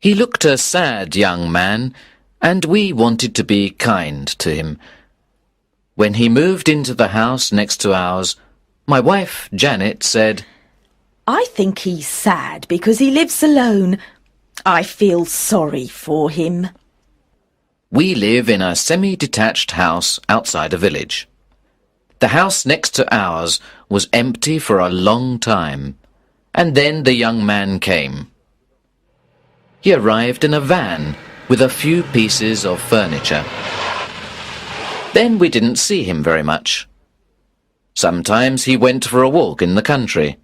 He looked a sad young man, and we wanted to be kind to him. When he moved into the house next to ours, my wife, Janet, said, I think he's sad because he lives alone. I feel sorry for him. We live in a semi-detached house outside a village. The house next to ours was empty for a long time, and then the young man came. He arrived in a van with a few pieces of furniture. Then we didn't see him very much. Sometimes he went for a walk in the country.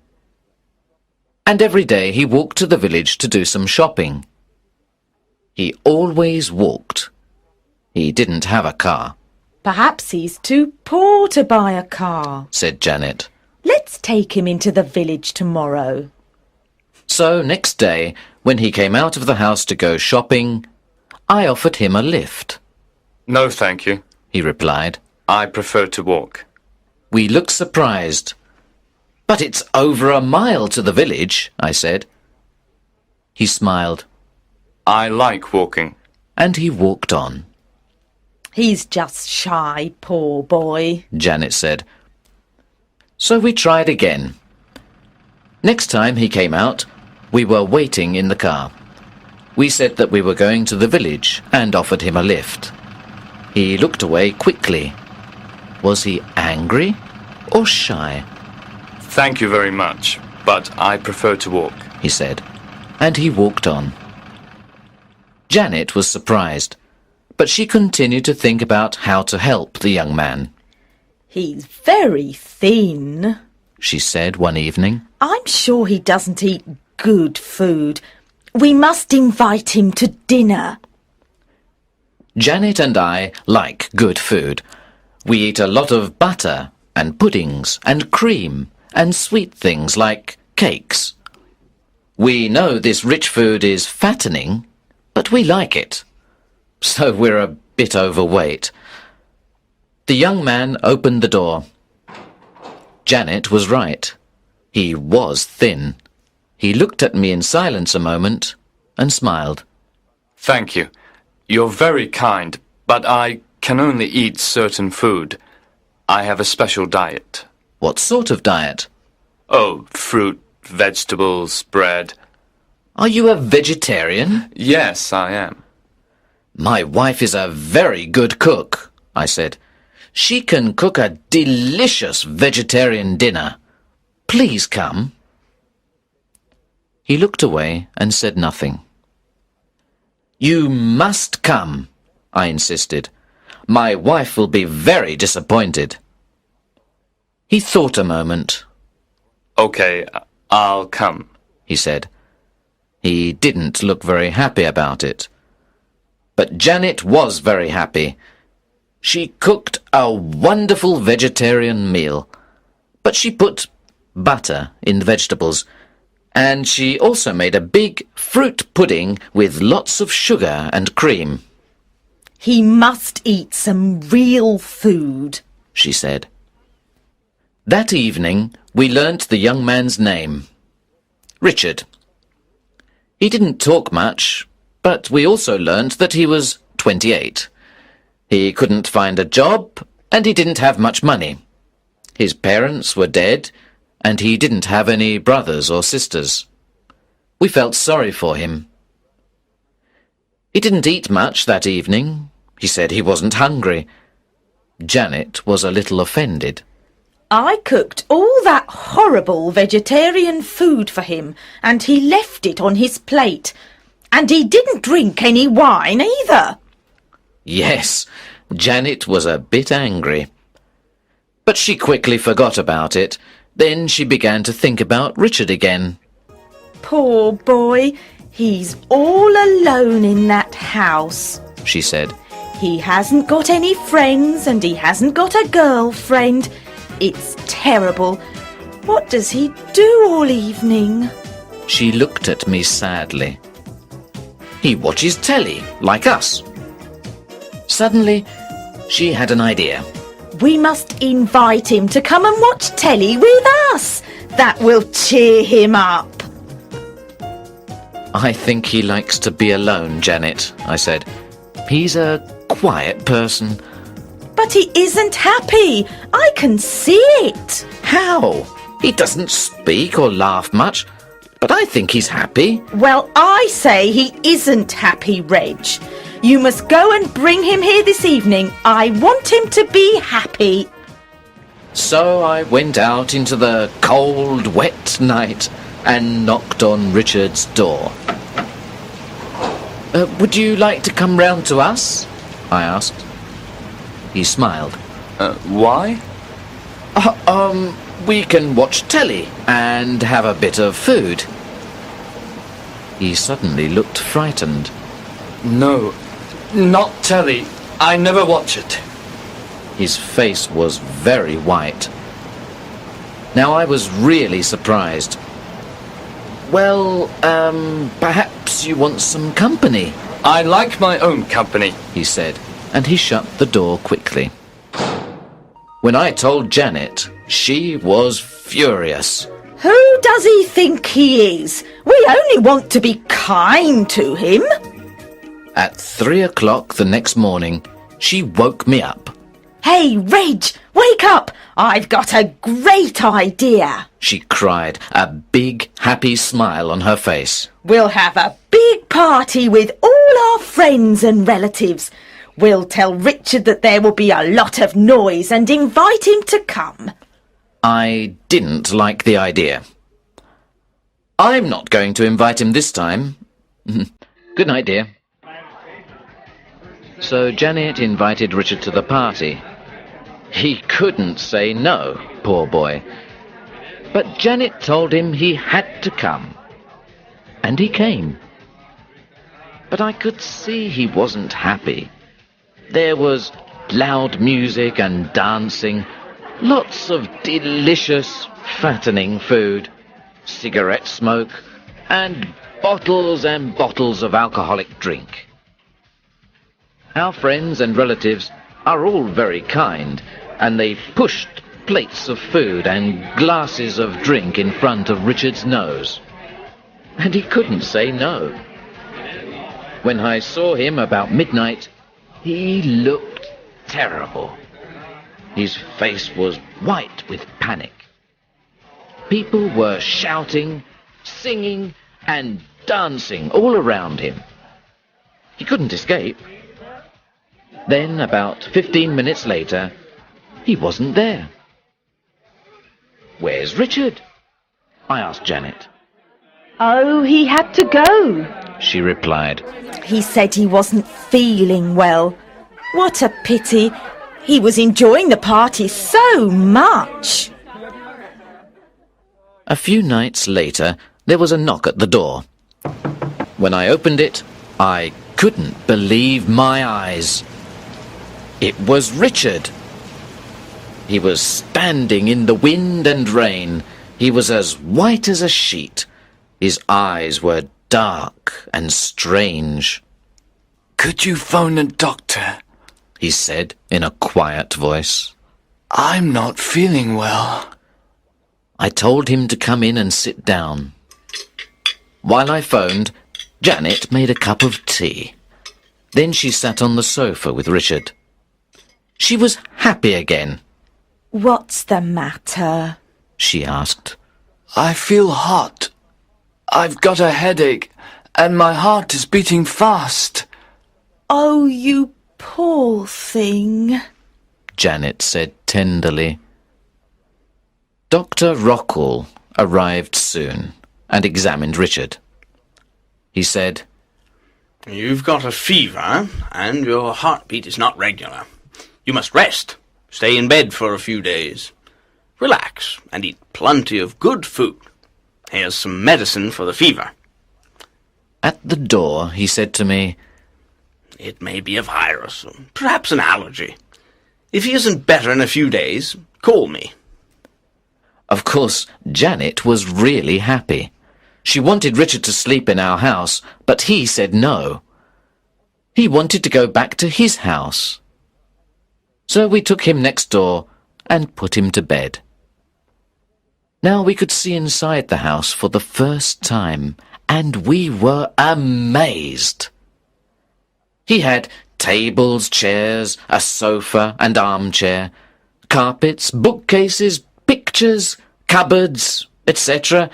And every day he walked to the village to do some shopping. He always walked. He didn't have a car. Perhaps he's too poor to buy a car, said Janet. Let's take him into the village tomorrow. So next day, when he came out of the house to go shopping, I offered him a lift. No, thank you, he replied. I prefer to walk. We looked surprised. But it's over a mile to the village, I said. He smiled. I like walking. And he walked on. He's just shy, poor boy, Janet said. So we tried again. Next time he came out, we were waiting in the car. We said that we were going to the village and offered him a lift. He looked away quickly. Was he angry or shy? Thank you very much, but I prefer to walk, he said, and he walked on. Janet was surprised, but she continued to think about how to help the young man. He's very thin, she said one evening. I'm sure he doesn't eat good food. We must invite him to dinner. Janet and I like good food. We eat a lot of butter and puddings and cream and sweet things like cakes. We know this rich food is fattening, but we like it. So we're a bit overweight. The young man opened the door. Janet was right. He was thin. He looked at me in silence a moment and smiled. Thank you. You're very kind, but I can only eat certain food. I have a special diet. What sort of diet? Oh, fruit, vegetables, bread. Are you a vegetarian? Yes, I am. My wife is a very good cook, I said. She can cook a delicious vegetarian dinner. Please come. He looked away and said nothing. You must come, I insisted. My wife will be very disappointed. He thought a moment. Okay, I'll come, he said. He didn't look very happy about it. But Janet was very happy. She cooked a wonderful vegetarian meal, but she put butter in the vegetables, and she also made a big fruit pudding with lots of sugar and cream. He must eat some real food, she said. That evening, we learnt the young man's name, Richard. He didn't talk much, but we also learnt that he was 28. He couldn't find a job, and he didn't have much money. His parents were dead, and he didn't have any brothers or sisters. We felt sorry for him. He didn't eat much that evening. He said he wasn't hungry. Janet was a little offended. I cooked all that horrible vegetarian food for him, and he left it on his plate. And he didn't drink any wine either. Yes, Janet was a bit angry. But she quickly forgot about it. Then she began to think about Richard again. Poor boy, he's all alone in that house, she said. He hasn't got any friends and he hasn't got a girlfriend. It's terrible. What does he do all evening? She looked at me sadly. He watches telly, like us. Suddenly, she had an idea. We must invite him to come and watch telly with us. That will cheer him up. I think he likes to be alone, Janet, I said. He's a quiet person. But he isn't happy. I can see it. How? He doesn't speak or laugh much, but I think he's happy. Well, I say he isn't happy, Reg. You must go and bring him here this evening. I want him to be happy. So I went out into the cold, wet night and knocked on Richard's door. Would you like to come round to us? I asked. He smiled. Why? We can watch telly and have a bit of food. He suddenly looked frightened. No, not telly. I never watch it. His face was very white. Now I was really surprised. Well, perhaps you want some company, I like my own company. he said, and he shut the door quickly. When I told Janet, she was furious. Who does he think he is? We only want to be kind to him. At 3 o'clock the next morning, she woke me up. Hey, Reg, wake up! I've got a great idea. She cried, a big, happy smile on her face. We'll have a big party with all our friends and relatives. We'll tell Richard that there will be a lot of noise and invite him to come. I didn't like the idea. I'm not going to invite him this time. Good night, dear. So Janet invited Richard to the party. He couldn't say no, poor boy. But Janet told him he had to come. And he came. But I could see he wasn't happy. There was loud music and dancing, lots of delicious, fattening food, cigarette smoke, and bottles of alcoholic drink. Our friends and relatives are all very kind, and they pushed plates of food and glasses of drink in front of Richard's nose. And he couldn't say no. When I saw him about midnight, he looked terrible. His face was white with panic. People were shouting, singing, and dancing all around him. He couldn't escape. Then, about 15 minutes later, he wasn't there. Where's Richard? I asked Janet. Oh, he had to go, She replied. He said he wasn't feeling well. What a pity. He was enjoying the party so much. A few nights later, there was a knock at the door. When I opened it, I couldn't believe my eyes. It was Richard. He was standing in the wind and rain. He was as white as a sheet. His eyes were dark and strange. Could you phone a doctor? He said in a quiet voice. I'm not feeling well. I told him to come in and sit down. While I phoned, Janet made a cup of tea. Then she sat on the sofa with Richard. She was happy again. What's the matter? She asked. I feel hot. I've got a headache, and my heart is beating fast. Oh, you poor thing. Janet said tenderly. Dr. Rockall arrived soon and examined Richard. He said, You've got a fever, and your heartbeat is not regular. You must rest. Stay in bed for a few days. Relax, and eat plenty of good food. Here's some medicine for the fever. At the door, he said to me, It may be a virus, or perhaps an allergy. If he isn't better in a few days, call me. Of course, Janet was really happy. She wanted Richard to sleep in our house, but he said no. He wanted to go back to his house. So we took him next door and put him to bed. Now we could see inside the house for the first time, and we were amazed. He had tables, chairs, a sofa and armchair, carpets, bookcases, pictures, cupboards, etc.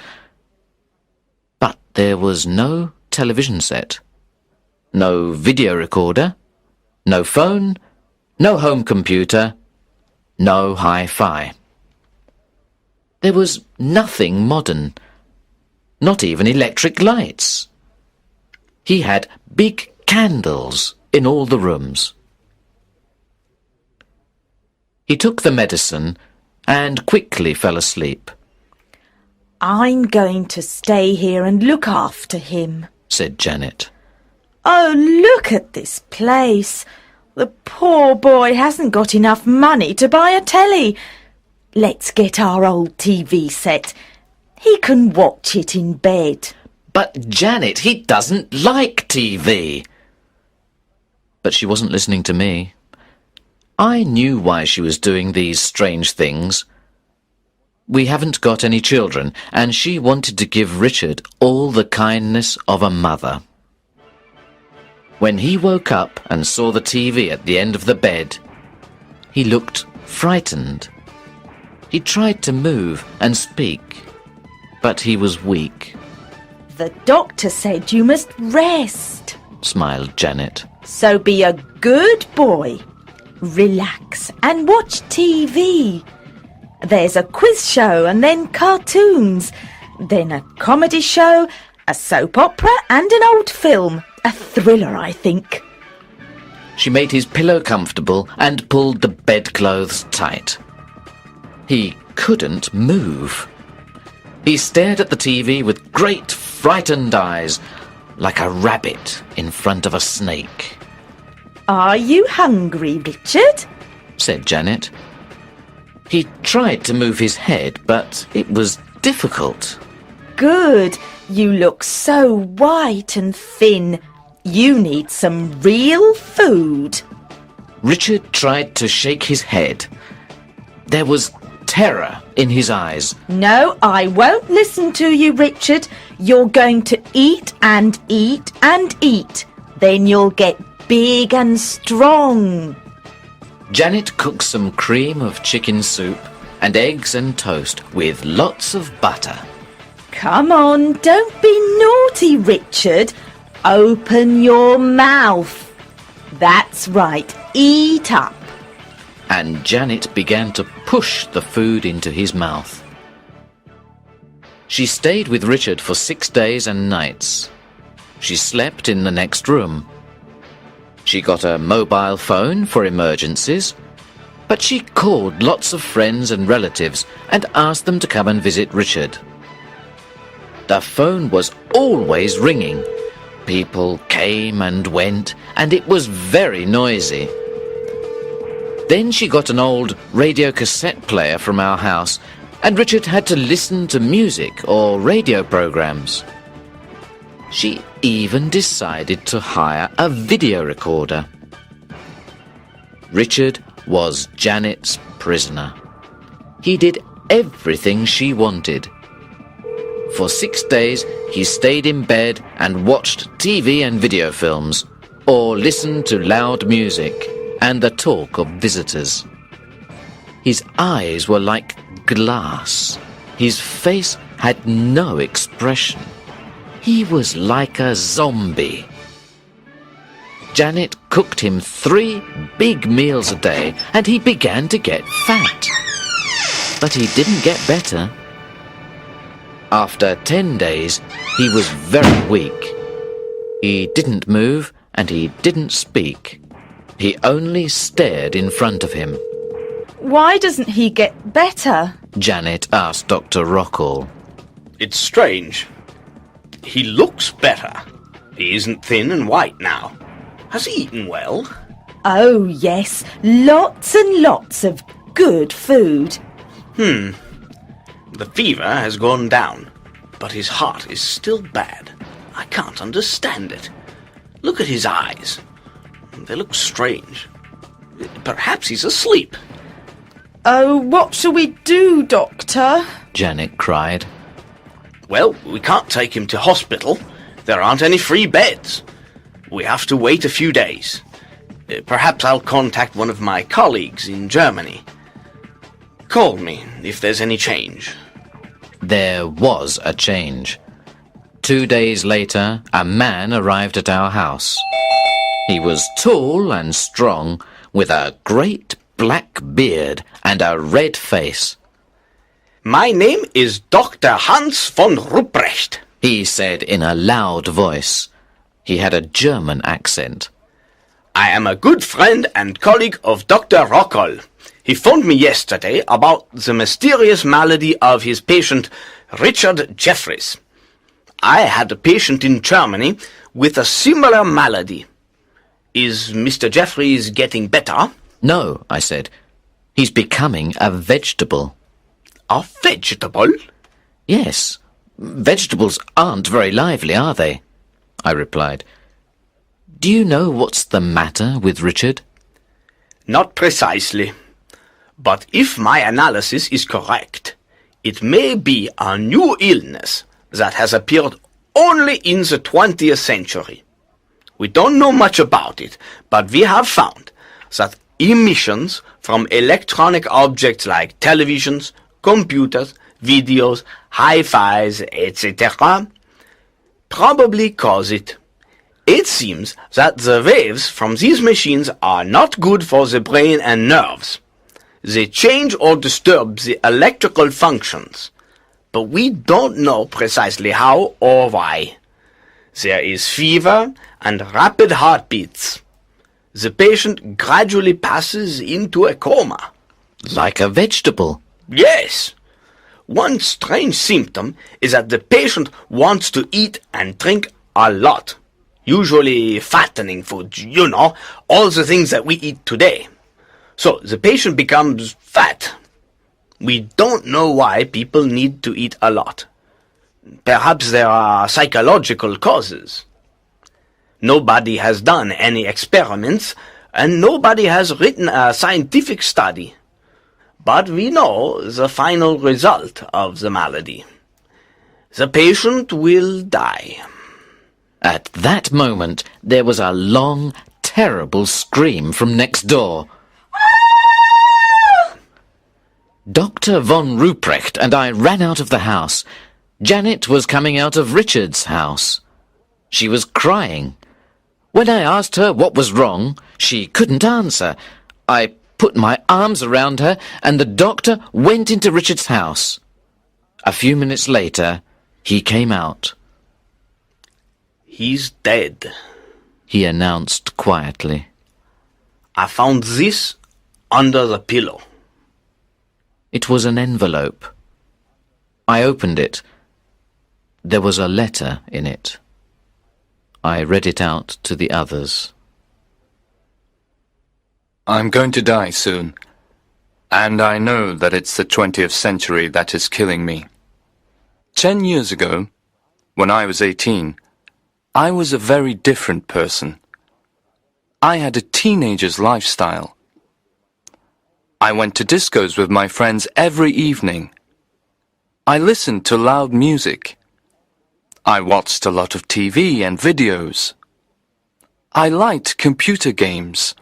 But there was no television set, no video recorder, no phone, no home computer, no hi-fi. There was nothing modern, not even electric lights. He had big candles in all the rooms. He took the medicine and quickly fell asleep. I'm going to stay here and look after him, said Janet. Oh, look at this place. The poor boy hasn't got enough money to buy a telly. Let's get our old TV set. He can watch it in bed. But Janet, he doesn't like TV. But she wasn't listening to me. I knew why she was doing these strange things. We haven't got any children, and she wanted to give Richard all the kindness of a mother. When he woke up and saw the TV at the end of the bed, he looked frightened. He tried to move and speak, but he was weak. The doctor said you must rest, smiled Janet. So be a good boy. Relax and watch TV. There's a quiz show and then cartoons, then a comedy show, a soap opera and an old film. A thriller, I think. She made his pillow comfortable and pulled the bedclothes tight. He couldn't move. He stared at the TV with great frightened eyes, like a rabbit in front of a snake. Are you hungry, Richard? said Janet. He tried to move his head, but it was difficult. Good. You look so white and thin. You need some real food. Richard tried to shake his head. There was terror in his eyes. No, I won't listen to you, Richard. You're going to eat and eat and eat. Then you'll get big and strong. Janet cooked some cream of chicken soup and eggs and toast with lots of butter. Come on, don't be naughty, Richard. Open your mouth. That's right, eat up. And Janet began to push the food into his mouth. She stayed with Richard for 6 days and nights. She slept in the next room. She got a mobile phone for emergencies, but she called lots of friends and relatives and asked them to come and visit Richard. The phone was always ringing. People came and went, and it was very noisy. Then she got an old radio cassette player from our house, and Richard had to listen to music or radio programs. She even decided to hire a video recorder. Richard was Janet's prisoner. He did everything she wanted. For 6 days, he stayed in bed and watched TV and video films, or listened to loud music and the talk of visitors. His eyes were like glass. His face had no expression. He was like a zombie. Janet cooked him 3 big meals a day, and he began to get fat. But he didn't get better. After 10 days, he was very weak. He didn't move and he didn't speak. He only stared in front of him. Why doesn't he get better? Janet asked Dr. Rockall. It's strange. He looks better. He isn't thin and white now. Has he eaten well? Oh, yes. Lots and lots of good food. The fever has gone down, but his heart is still bad. I can't understand it. Look at his eyes. They look strange. Perhaps he's asleep. Oh, what shall we do, Doctor? Janet cried. Well, we can't take him to hospital. There aren't any free beds. We have to wait a few days. Perhaps I'll contact one of my colleagues in Germany. Call me if there's any change. There was a change. 2 days later, a man arrived at our house. He was tall and strong, with a great black beard and a red face. My name is Dr. Hans von Ruprecht, He said in a loud voice. He had a German accent. I am a good friend and colleague of Dr. Rockoll. He phoned me yesterday about the mysterious malady of his patient, Richard Jeffries. I had a patient in Germany with a similar malady. Is Mr. Jeffries getting better? No, I said. He's becoming a vegetable. A vegetable? Yes. Vegetables aren't very lively, are they? I replied. Do you know what's the matter with Richard? Not precisely. But if my analysis is correct, it may be a new illness that has appeared only in the 20th century. We don't know much about it, but we have found that emissions from electronic objects like televisions, computers, videos, hi-fis, etc. probably cause it. It seems that the waves from these machines are not good for the brain and nerves. They change or disturb the electrical functions, but we don't know precisely how or why. There is fever and rapid heartbeats. The patient gradually passes into a coma. Like a vegetable. Yes. One strange symptom is that the patient wants to eat and drink a lot. Usually fattening food, you know, all the things that we eat today. So the patient becomes fat. We don't know why people need to eat a lot. Perhaps there are psychological causes. Nobody has done any experiments, and nobody has written a scientific study. But we know the final result of the malady. The patient will die. At that moment, there was a long, terrible scream from next door. Dr. von Ruprecht and I ran out of the house. Janet was coming out of Richard's house. She was crying. When I asked her what was wrong, she couldn't answer. I put my arms around her, and the doctor went into Richard's house. A few minutes later, he came out. He's dead, He announced quietly. I found this under the pillow. It was an envelope. I opened it. There was a letter in it. I read it out to the others. I'm going to die soon, and I know that it's the 20th century that is killing me. 10 years ago, when I was 18, I was a very different person. I had a teenager's lifestyle. I went to discos with my friends every evening. I listened to loud music. I watched a lot of TV and videos. I liked computer games.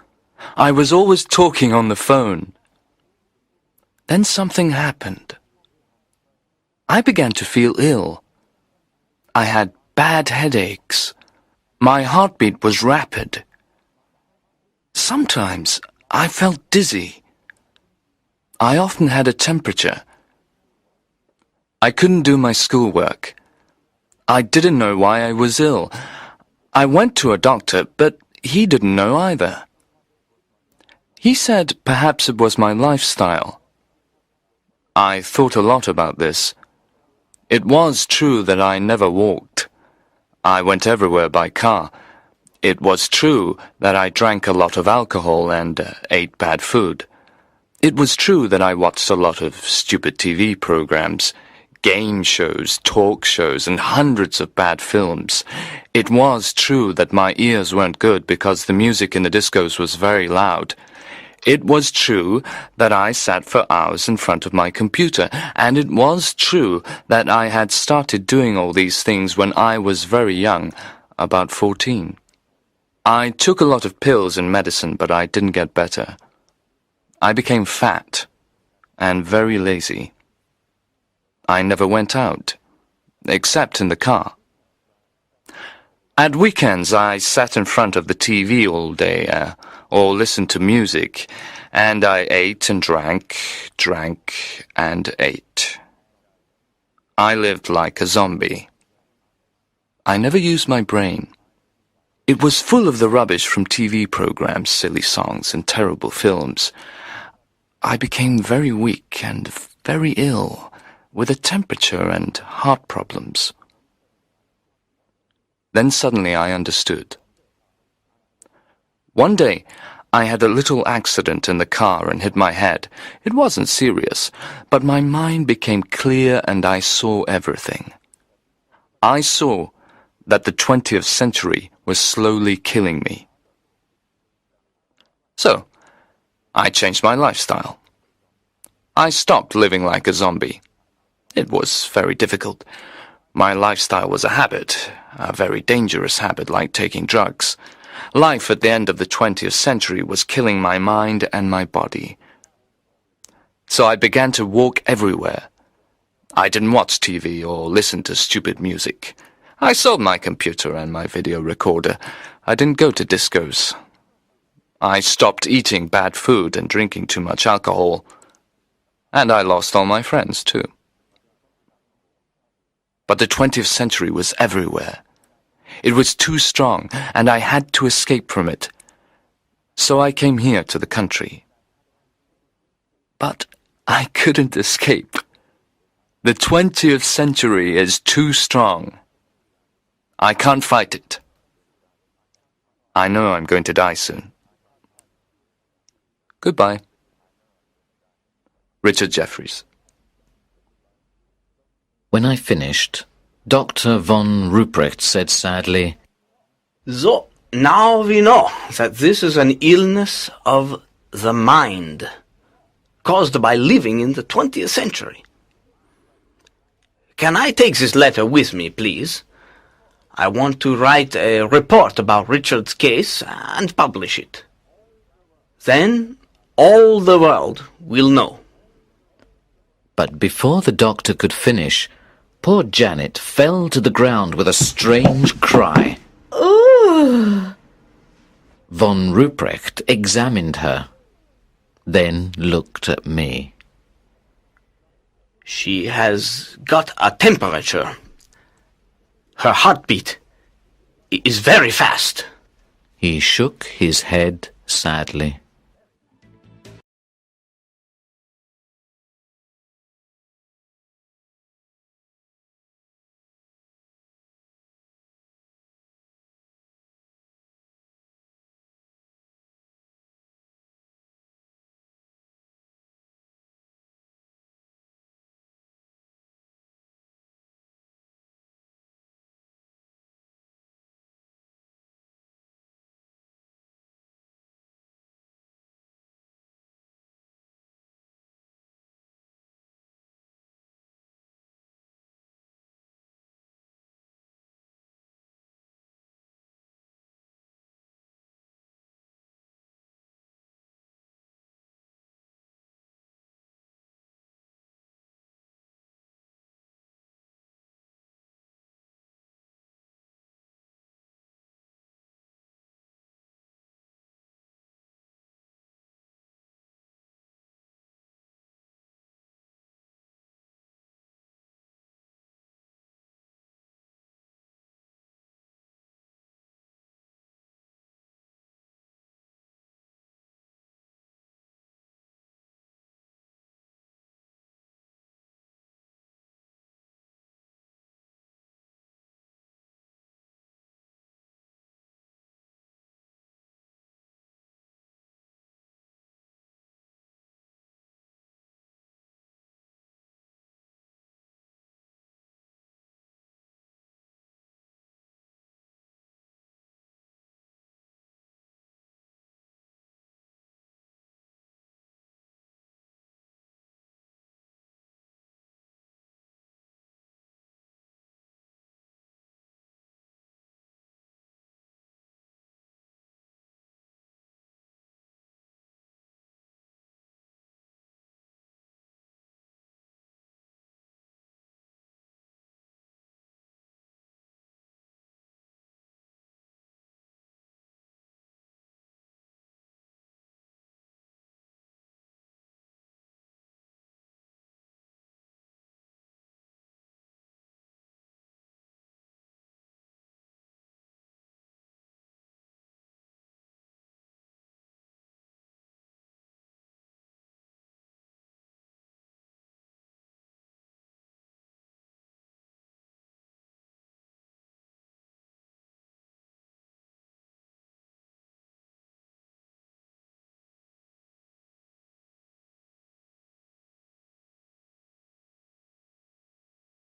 I was always talking on the phone. Then something happened. I began to feel ill. I had bad headaches. My heartbeat was rapid. Sometimes I felt dizzy. I often had a temperature. I couldn't do my schoolwork. I didn't know why I was ill. I went to a doctor, but he didn't know either. He said perhaps it was my lifestyle. I thought a lot about this. It was true that I never walked. I went everywhere by car. It was true that I drank a lot of alcohol and ate bad food. It was true that I watched a lot of stupid TV programs, game shows, talk shows, and hundreds of bad films. It was true that my ears weren't good because the music in the discos was very loud. It was true that I sat for hours in front of my computer, and it was true that I had started doing all these things when I was very young, about 14. I took a lot of pills and medicine, but I didn't get better. I became fat and very lazy. I never went out, except in the car. At weekends, I sat in front of the TV all day, or listened to music, and I ate and drank and ate. I lived like a zombie. I never used my brain. It was full of the rubbish from TV programs, silly songs, and terrible films. I became very weak and very ill, with a temperature and heart problems. Then suddenly I understood. One day, I had a little accident in the car and hit my head. It wasn't serious, but my mind became clear and I saw everything. I saw that the 20th century was slowly killing me. So, I changed my lifestyle. I stopped living like a zombie. It was very difficult. My lifestyle was a habit, a very dangerous habit like taking drugs. Life at the end of the 20th century was killing my mind and my body. So I began to walk everywhere. I didn't watch TV or listen to stupid music. I sold my computer and my video recorder. I didn't go to discos. I stopped eating bad food and drinking too much alcohol. And I lost all my friends, too. But the 20th century was everywhere. It was too strong, and I had to escape from it. So I came here to the country. But I couldn't escape. The 20th century is too strong. I can't fight it. I know I'm going to die soon. Goodbye. Richard Jefferies. When I finished, Dr. von Ruprecht said sadly, So, now we know that this is an illness of the mind, caused by living in the 20th century. Can I take this letter with me, please? I want to write a report about Richard's case and publish it. Then all the world will know. But before the doctor could finish, poor Janet fell to the ground with a strange cry. Ooh! Von Ruprecht examined her, then looked at me. She has got a temperature. Her heartbeat is very fast. He shook his head sadly.